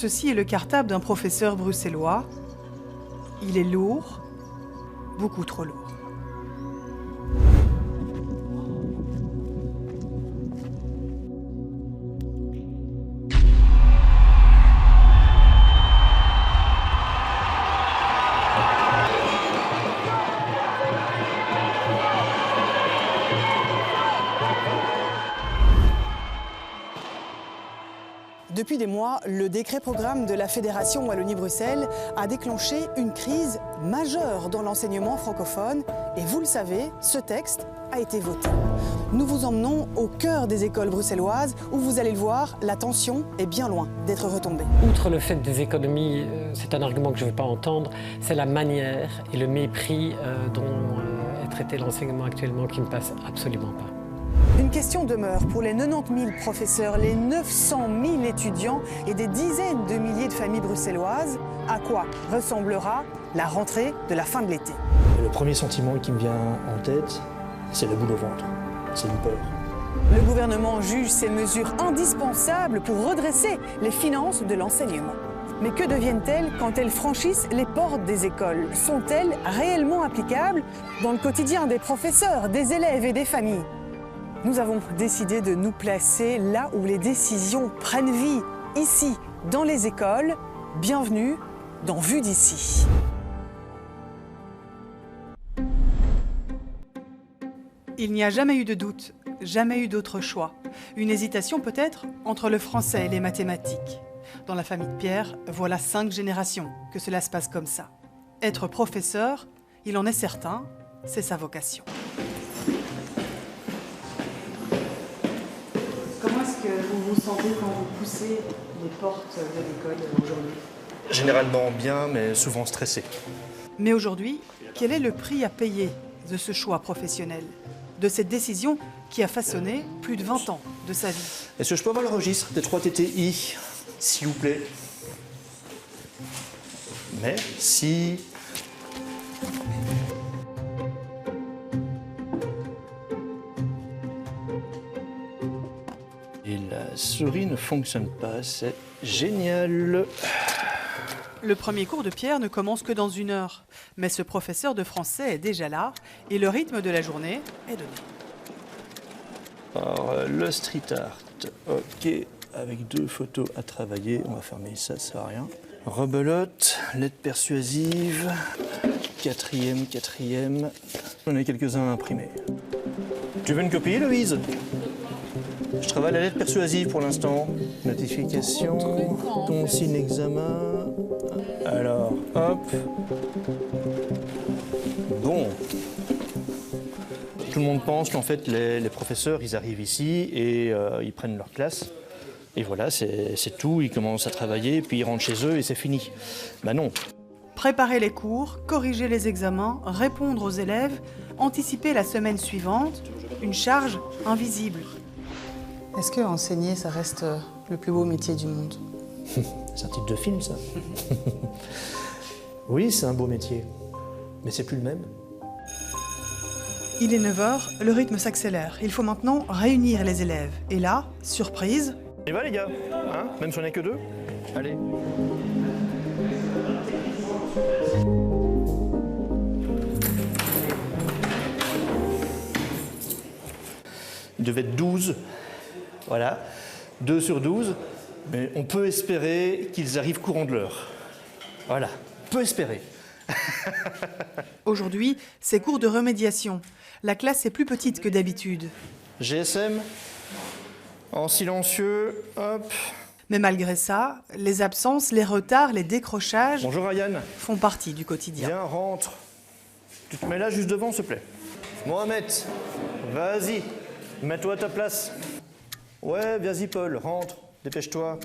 Ceci est le cartable d'un professeur bruxellois. Il est lourd, beaucoup trop lourd. Depuis des mois, le décret-programme de la Fédération Wallonie-Bruxelles a déclenché une crise majeure dans l'enseignement francophone. Et vous le savez, ce texte a été voté. Nous vous emmenons au cœur des écoles bruxelloises où vous allez le voir, la tension est bien loin d'être retombée. Outre le fait des économies, c'est un argument que je ne veux pas entendre, c'est la manière et le mépris dont est traité l'enseignement actuellement qui ne passe absolument pas. Une question demeure pour les 90 000 professeurs, les 900 000 étudiants et des dizaines de milliers de familles bruxelloises. À quoi ressemblera la rentrée de la fin de l'été? Le premier sentiment qui me vient en tête, c'est la boule au ventre, c'est une peur. Le gouvernement juge ces mesures indispensables pour redresser les finances de l'enseignement. Mais que deviennent-elles quand elles franchissent les portes des écoles? Sont-elles réellement applicables dans le quotidien des professeurs, des élèves et des familles? Nous avons décidé de nous placer là où les décisions prennent vie, ici, dans les écoles. Bienvenue dans Vue d'ici. Il n'y a jamais eu de doute, jamais eu d'autre choix. Une hésitation peut-être entre le français et les mathématiques. Dans la famille de Pierre, voilà 5 générations que cela se passe comme ça. Être professeur, il en est certain, c'est sa vocation. Comment est-ce que vous vous sentez quand vous poussez les portes de l'école aujourd'hui? Généralement bien, mais souvent stressé. Mais aujourd'hui, quel est le prix à payer de ce choix professionnel, de cette décision qui a façonné plus de 20 ans de sa vie? Est-ce que je peux avoir le registre des 3 TTI, s'il vous plaît? Merci. Et la souris ne fonctionne pas, c'est génial. Le premier cours de Pierre ne commence que dans 1 heure. Mais ce professeur de français est déjà là et le rythme de la journée est donné. Alors, le street art, ok, avec 2 photos à travailler. On va fermer ça, ça sert à rien. Rebelote, lettre persuasive, quatrième. J'en ai quelques-uns à imprimer. Tu veux une copie, Louise? Je travaille la lettre persuasive pour l'instant. Notification, ton signe examen. Alors, hop. Bon. Tout le monde pense qu'en fait, les professeurs, ils arrivent ici et ils prennent leur classe. Et voilà, c'est tout. Ils commencent à travailler, puis ils rentrent chez eux et c'est fini. Ben non. Préparer les cours, corriger les examens, répondre aux élèves, anticiper la semaine suivante, une charge invisible. Est-ce que enseigner, ça reste le plus beau métier du monde? C'est un titre de film, ça. Oui, c'est un beau métier, mais c'est plus le même. Il est 9 h, le rythme s'accélère. Il faut maintenant réunir les élèves. Et là, surprise... Et va les gars, hein? Même si on n'est que 2. Allez. Il devait être 12. Voilà. 2 sur 12. Mais on peut espérer qu'ils arrivent courant de l'heure. Voilà. On peut espérer. Aujourd'hui, c'est cours de remédiation. La classe est plus petite que d'habitude. GSM, en silencieux, hop. Mais malgré ça, les absences, les retards, les décrochages Bonjour Ryan. font partie du quotidien. Viens, rentre. Tu te mets là juste devant, s'il te plaît. Mohamed, vas-y, mets-toi à ta place. Ouais, vas-y Paul, rentre, dépêche-toi.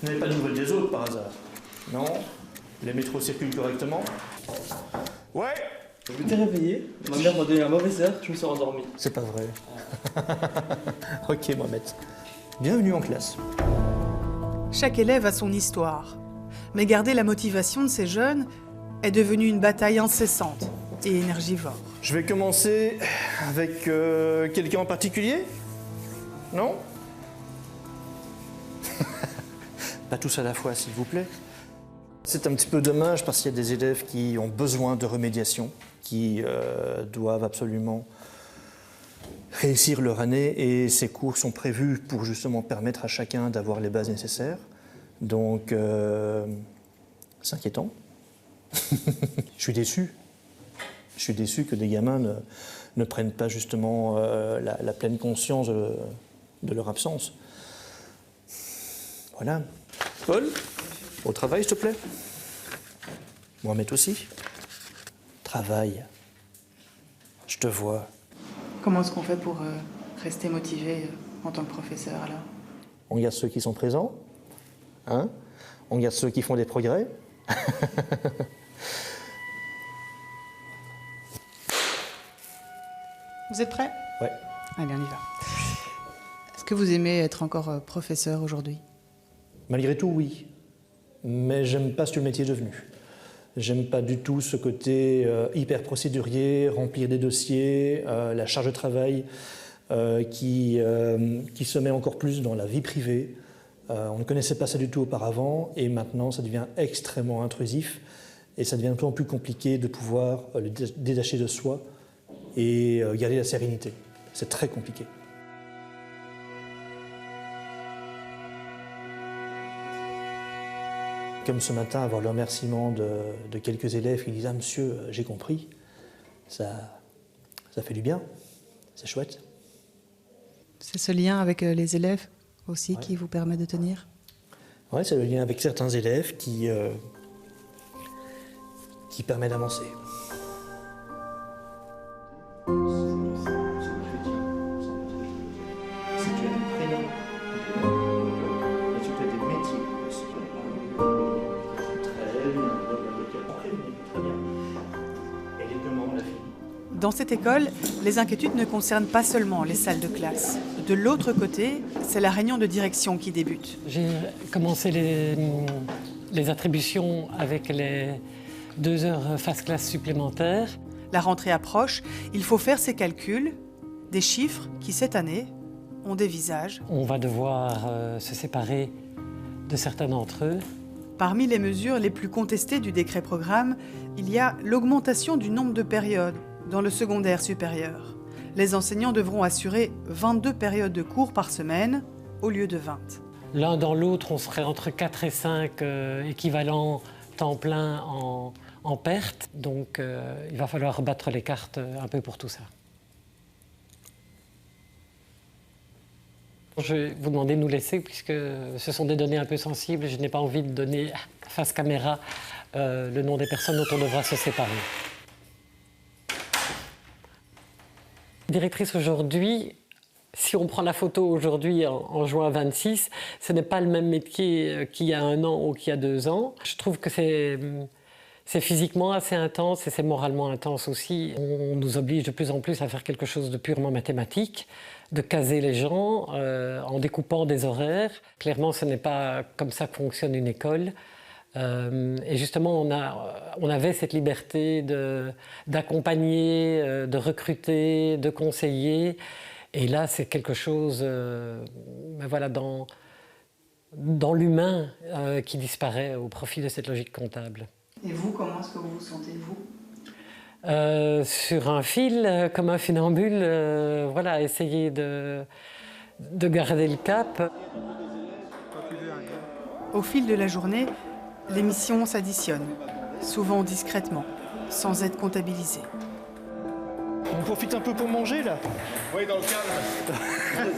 Vous n'avez pas de nouvelles des autres par hasard? Non? Les métros circulent correctement? Ouais. Je m'étais réveillé, ma mère m'a donné la mauvaise heure, je me suis endormi. C'est pas vrai. Ok Mohamed. Bienvenue en classe. Chaque élève a son histoire. Mais garder la motivation de ces jeunes est devenu une bataille incessante et énergivore. Je vais commencer avec quelqu'un en particulier? Non? Pas tous à la fois, s'il vous plaît. C'est un petit peu dommage parce qu'il y a des élèves qui ont besoin de remédiation, qui doivent absolument réussir leur année et ces cours sont prévus pour justement permettre à chacun d'avoir les bases nécessaires. Donc, c'est inquiétant. Je suis déçu. Je suis déçu que des gamins ne prennent pas justement la pleine conscience de leur absence. Voilà. Paul, au travail, s'il te plaît. Mohamed aussi. Travail. Je te vois. Comment est-ce qu'on fait pour rester motivé en tant que professeur alors? On garde ceux qui sont présents. Hein? On garde ceux qui font des progrès. Vous êtes prêts? Ouais. Allez, on y va. Est-ce que vous aimez être encore professeur aujourd'hui? Malgré tout, oui. Mais j'aime pas ce que le métier est devenu. J'aime pas du tout ce côté hyper procédurier, remplir des dossiers, la charge de travail qui se met encore plus dans la vie privée. On ne connaissait pas ça du tout auparavant et maintenant ça devient extrêmement intrusif et ça devient de plus en plus compliqué de pouvoir le détacher de soi et garder la sérénité. C'est très compliqué. Comme ce matin, avoir le remerciement de quelques élèves qui disent « Ah monsieur, j'ai compris », ça fait du bien, c'est chouette. C'est ce lien avec les élèves aussi Ouais. qui vous permet de tenir? Oui, c'est le lien avec certains élèves qui permet d'avancer. Dans cette école, les inquiétudes ne concernent pas seulement les salles de classe. De l'autre côté, c'est la réunion de direction qui débute. J'ai commencé les attributions avec les 2 heures face classe supplémentaires. La rentrée approche, il faut faire ses calculs, des chiffres qui, cette année, ont des visages. On va devoir se séparer de certains d'entre eux. Parmi les mesures les plus contestées du décret programme, il y a l'augmentation du nombre de périodes dans le secondaire supérieur. Les enseignants devront assurer 22 périodes de cours par semaine au lieu de 20. L'un dans l'autre, on serait entre 4 et 5 équivalents temps plein en perte. Donc il va falloir battre les cartes un peu pour tout ça. Je vais vous demander de nous laisser puisque ce sont des données un peu sensibles. Je n'ai pas envie de donner face caméra le nom des personnes dont on devra se séparer. Directrice, aujourd'hui, si on prend la photo aujourd'hui en juin 26, ce n'est pas le même métier qu'il y a 1 an ou qu'il y a 2 ans. Je trouve que c'est physiquement assez intense et c'est moralement intense aussi. On nous oblige de plus en plus à faire quelque chose de purement mathématique, de caser les gens en découpant des horaires. Clairement, ce n'est pas comme ça que fonctionne une école. Et justement, on avait cette liberté d'accompagner, de recruter, de conseiller. Et là, c'est quelque chose voilà, dans l'humain qui disparaît au profit de cette logique comptable. Et vous, comment est-ce que vous vous sentez, vous? Sur un fil, comme un funambule, voilà, essayer de garder le cap. Au fil de la journée, les missions s'additionnent, souvent discrètement, sans être comptabilisées. On profite un peu pour manger là? Oui, dans le calme.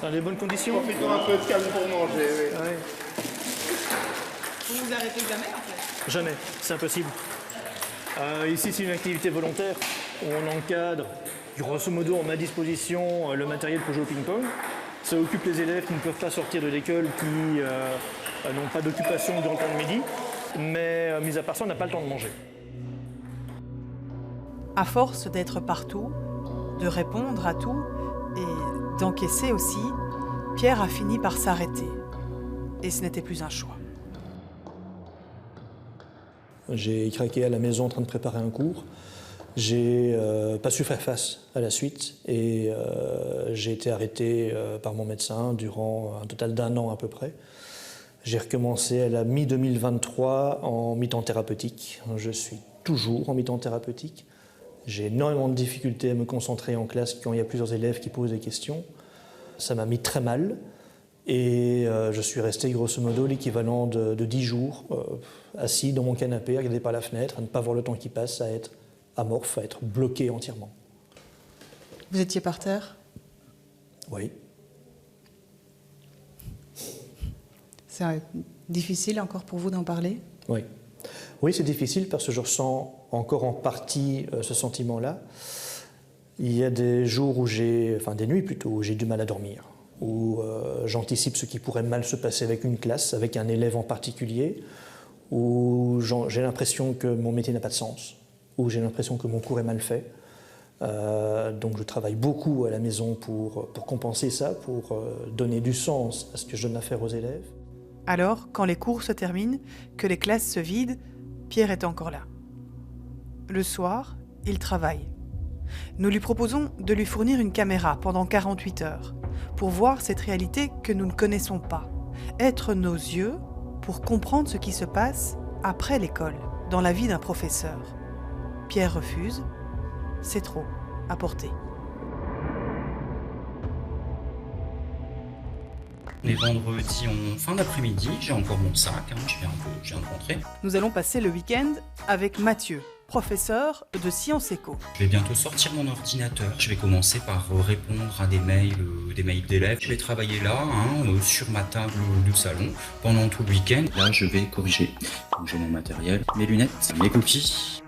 Dans les bonnes conditions? Profitons un peu de calme pour manger, oui. Ouais. Vous vous arrêtez jamais, en fait? Jamais, c'est impossible. Ici, c'est une activité volontaire où on encadre, grosso modo, on met à disposition le matériel pour jouer au ping-pong. Ça occupe les élèves qui ne peuvent pas sortir de l'école, qui n'ont pas d'occupation durant le temps de midi. Mais, mis à part ça, on n'a pas le temps de manger. À force d'être partout, de répondre à tout et d'encaisser aussi, Pierre a fini par s'arrêter. Et ce n'était plus un choix. J'ai craqué à la maison en train de préparer un cours. J'ai pas su faire face à la suite et j'ai été arrêté par mon médecin durant un total d'1 an à peu près. J'ai recommencé à la mi-2023 en mi-temps thérapeutique. Je suis toujours en mi-temps thérapeutique. J'ai énormément de difficultés à me concentrer en classe quand il y a plusieurs élèves qui posent des questions. Ça m'a mis très mal et je suis resté grosso modo l'équivalent de 10 jours assis dans mon canapé, à regarder par la fenêtre, à ne pas voir le temps qui passe, à être amorphe, à être bloqué entièrement. Vous étiez par terre? Oui. C'est difficile encore pour vous d'en parler? Oui. Oui, c'est difficile parce que je ressens encore en partie ce sentiment-là. Il y a des jours où des nuits plutôt, où j'ai du mal à dormir, où j'anticipe ce qui pourrait mal se passer avec une classe, avec un élève en particulier, où j'ai l'impression que mon métier n'a pas de sens, où j'ai l'impression que mon cours est mal fait. Donc je travaille beaucoup à la maison pour compenser ça, pour donner du sens à ce que je donne à faire aux élèves. Alors, quand les cours se terminent, que les classes se vident, Pierre est encore là. Le soir, il travaille. Nous lui proposons de lui fournir une caméra pendant 48 heures pour voir cette réalité que nous ne connaissons pas. Être nos yeux pour comprendre ce qui se passe après l'école, dans la vie d'un professeur. Pierre refuse. C'est trop à porter. Les vendredis en fin d'après-midi, j'ai encore mon sac, je viens de rentrer. Nous allons passer le week-end avec Mathieu, professeur de sciences éco. Je vais bientôt sortir mon ordinateur. Je vais commencer par répondre à des mails d'élèves. Je vais travailler là, sur ma table de salon, pendant tout le week-end. Là, je vais corriger. Donc, j'ai mon matériel, mes lunettes, mes copies.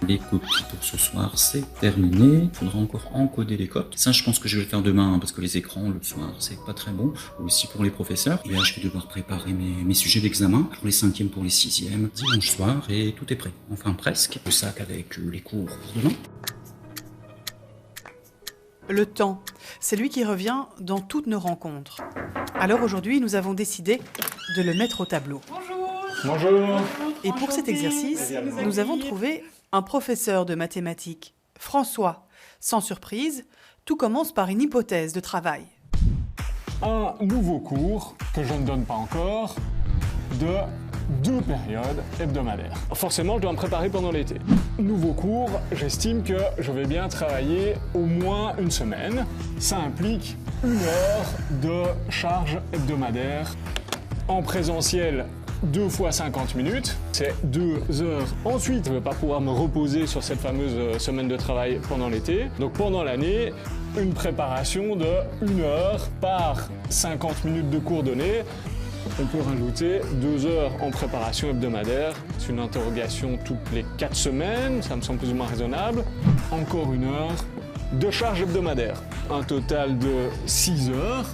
Les copies pour ce soir, c'est terminé. Il faudra encore encoder les copies. Ça, je pense que je vais le faire demain, parce que les écrans, le soir, c'est pas très bon. Aussi pour les professeurs. Et là, je vais devoir préparer mes sujets d'examen. Pour les 5e, pour les 6e. Dimanche soir, et tout est prêt. Enfin, presque. Le sac avec les cours pour demain. Le temps, c'est lui qui revient dans toutes nos rencontres. Alors aujourd'hui, nous avons décidé de le mettre au tableau. Bonjour. Et pour cet exercice, nous avons trouvé un professeur de mathématiques, François. Sans surprise, tout commence par une hypothèse de travail. Un nouveau cours, que je ne donne pas encore, de 2 périodes hebdomadaires. Forcément, je dois me préparer pendant l'été. Nouveau cours, j'estime que je vais bien travailler au moins une semaine. Ça implique 1 heure de charge hebdomadaire en présentiel. 2 fois 50 minutes, c'est 2 heures. Ensuite, je ne vais pas pouvoir me reposer sur cette fameuse semaine de travail pendant l'été. Donc pendant l'année, une préparation de 1 heure par 50 minutes de cours donnés. On peut rajouter 2 heures en préparation hebdomadaire. C'est une interrogation toutes les 4 semaines, ça me semble plus ou moins raisonnable. Encore 1 heure de charge hebdomadaire. Un total de 6 heures.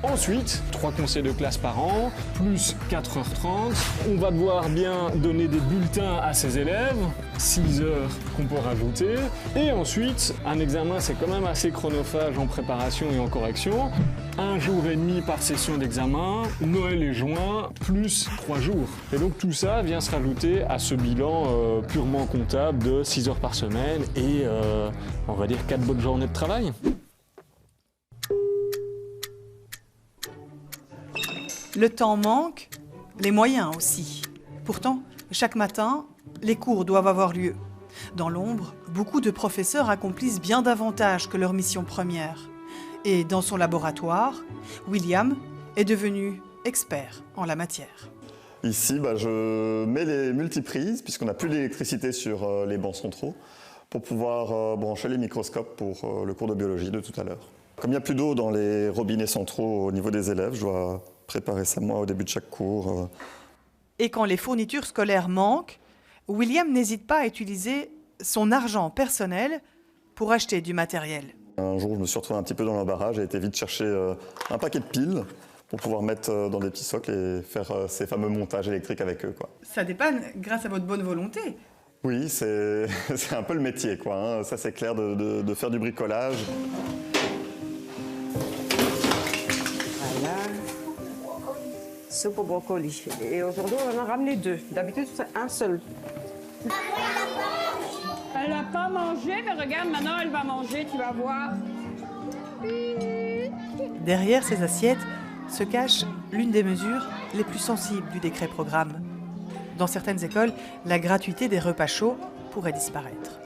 Ensuite, 3 conseils de classe par an, plus 4h30. On va devoir bien donner des bulletins à ses élèves, 6 heures qu'on peut rajouter. Et ensuite, un examen, c'est quand même assez chronophage en préparation et en correction. 1 jour et demi par session d'examen, Noël et juin, plus 3 jours. Et donc tout ça vient se rajouter à ce bilan purement comptable de 6 heures par semaine et on va dire 4 bonnes journées de travail. Le temps manque, les moyens aussi. Pourtant, chaque matin, les cours doivent avoir lieu. Dans l'ombre, beaucoup de professeurs accomplissent bien davantage que leur mission première. Et dans son laboratoire, William est devenu expert en la matière. Ici, je mets les multiprises, puisqu'on n'a plus d'électricité sur les bancs centraux, pour pouvoir brancher les microscopes pour le cours de biologie de tout à l'heure. Comme il n'y a plus d'eau dans les robinets centraux au niveau des élèves, je dois préparer ça moi au début de chaque cours. Et quand les fournitures scolaires manquent, William n'hésite pas à utiliser son argent personnel pour acheter du matériel. Un jour, je me suis retrouvé un petit peu dans l'embarras, j'ai été vite chercher un paquet de piles pour pouvoir mettre dans des petits socles et faire ces fameux montages électriques avec eux, quoi. Ça dépanne grâce à votre bonne volonté. Oui, c'est un peu le métier, quoi. Ça, c'est clair, de faire du bricolage. Voilà. Soupe au brocoli. Et aujourd'hui, on en a ramené 2. D'habitude, c'est un seul. Elle n'a pas mangé, mais regarde, maintenant elle va manger, tu vas voir. Derrière ces assiettes se cache l'une des mesures les plus sensibles du décret programme. Dans certaines écoles, la gratuité des repas chauds pourrait disparaître.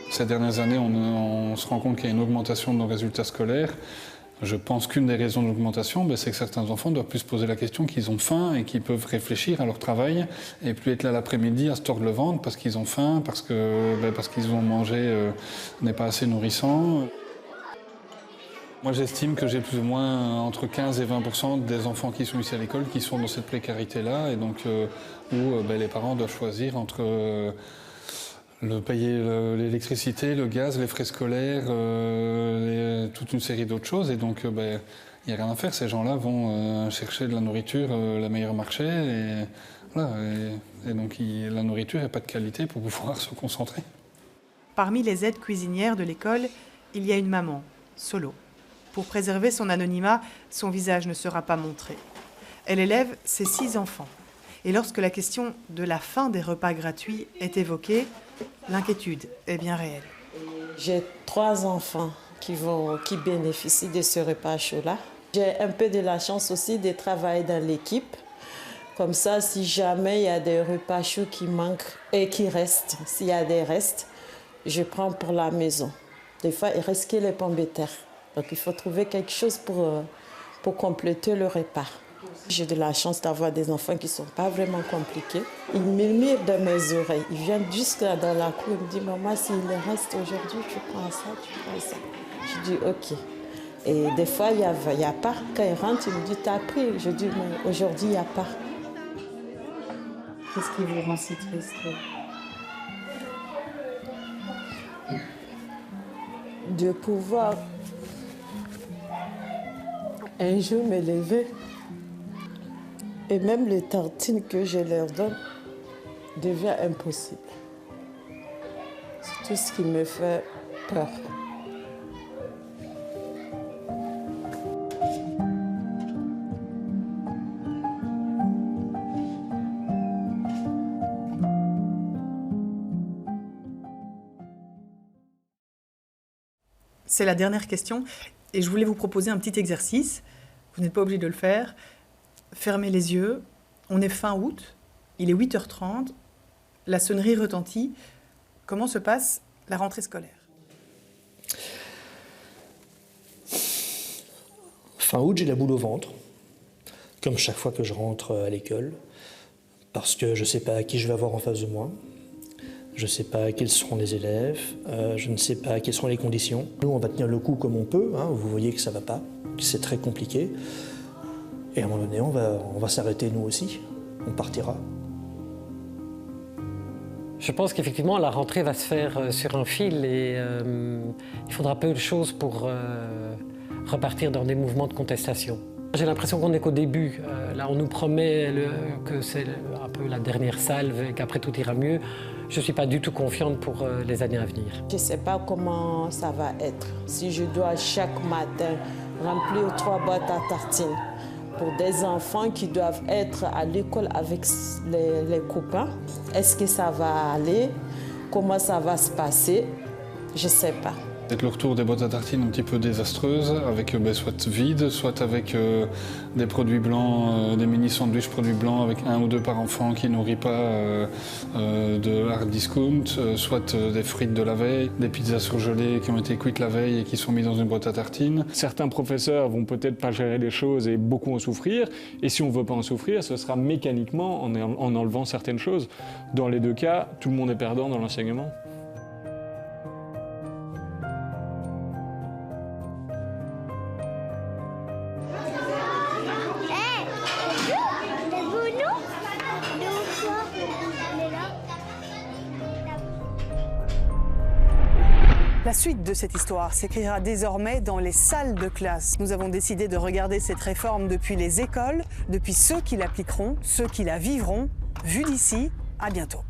Ces dernières années, on se rend compte qu'il y a une augmentation de nos résultats scolaires. Je pense qu'une des raisons de l'augmentation, c'est que certains enfants doivent plus se poser la question qu'ils ont faim et qu'ils peuvent réfléchir à leur travail et plus être là l'après-midi à se tordre le ventre parce qu'ils ont faim, parce qu'ils ont mangé n'est pas assez nourrissant. Moi, j'estime que j'ai plus ou moins entre 15 et 20% des enfants qui sont ici à l'école qui sont dans cette précarité-là et donc où les parents doivent choisir entre payer l'électricité, le gaz, les frais scolaires, toute une série d'autres choses. Et donc, il n'y a rien à faire. Ces gens-là vont chercher de la nourriture, la meilleure marché. Et, voilà, et donc, la nourriture n'est pas de qualité pour pouvoir se concentrer. Parmi les aides cuisinières de l'école, il y a une maman, solo. Pour préserver son anonymat, son visage ne sera pas montré. Elle élève ses 6 enfants. Et lorsque la question de la fin des repas gratuits est évoquée, l'inquiétude est bien réelle. J'ai 3 enfants qui bénéficient de ce repas chaud-là. J'ai un peu de la chance aussi de travailler dans l'équipe. Comme ça, si jamais il y a des repas chauds qui manquent et qui restent, s'il y a des restes, je prends pour la maison. Des fois, il reste que les pommes de terre. Donc, il faut trouver quelque chose pour compléter le repas. J'ai de la chance d'avoir des enfants qui ne sont pas vraiment compliqués. Ils murmurent dans mes oreilles. Ils viennent jusqu'à dans la cour. Ils me disent, maman, s'il reste aujourd'hui, tu prends ça, tu prends ça. Je dis, OK. Et des fois, il n'y a pas. Quand ils rentrent, ils me disent, t'as pris. Je dis, mais aujourd'hui, il n'y a pas. Qu'est-ce qui vous rend si triste? De pouvoir un jour me lever et même les tartines que je leur donne devient impossible. C'est tout ce qui me fait peur. C'est la dernière question et je voulais vous proposer un petit exercice. Vous n'êtes pas obligé de le faire. Fermez les yeux. On est fin août. Il est 8h30. La sonnerie retentit. Comment se passe la rentrée scolaire? Fin août, j'ai la boule au ventre, comme chaque fois que je rentre à l'école, parce que je ne sais pas qui je vais avoir en face de moi. Je ne sais pas quels seront les élèves, je ne sais pas quelles seront les conditions. Nous, on va tenir le coup comme on peut, hein, vous voyez que ça ne va pas, que c'est très compliqué. Et à un moment donné, on va s'arrêter nous aussi, on partira. Je pense qu'effectivement, la rentrée va se faire sur un fil et il faudra peu de choses pour repartir dans des mouvements de contestation. J'ai l'impression qu'on n'est qu'au début. Là, on nous promet que c'est un peu la dernière salve et qu'après tout ira mieux. Je ne suis pas du tout confiante pour les années à venir. Je ne sais pas comment ça va être. Si je dois chaque matin remplir 3 boîtes à tartines pour des enfants qui doivent être à l'école avec les copains, est-ce que ça va aller? Comment ça va se passer? Je ne sais pas. C'est le retour des boîtes à tartines un petit peu désastreuses, avec soit vides, soit avec des produits blancs, des mini sandwichs produits blancs avec 1 ou 2 par enfant qui nourrit pas de hard discount, soit des frites de la veille, des pizzas surgelées qui ont été cuites la veille et qui sont mises dans une boîte à tartines. Certains professeurs vont peut-être pas gérer les choses et beaucoup en souffrir, et si on veut pas en souffrir, ce sera mécaniquement en enlevant certaines choses. Dans les 2 cas, tout le monde est perdant dans l'enseignement. La suite de cette histoire s'écrira désormais dans les salles de classe. Nous avons décidé de regarder cette réforme depuis les écoles, depuis ceux qui l'appliqueront, ceux qui la vivront. Vu d'ici, à bientôt.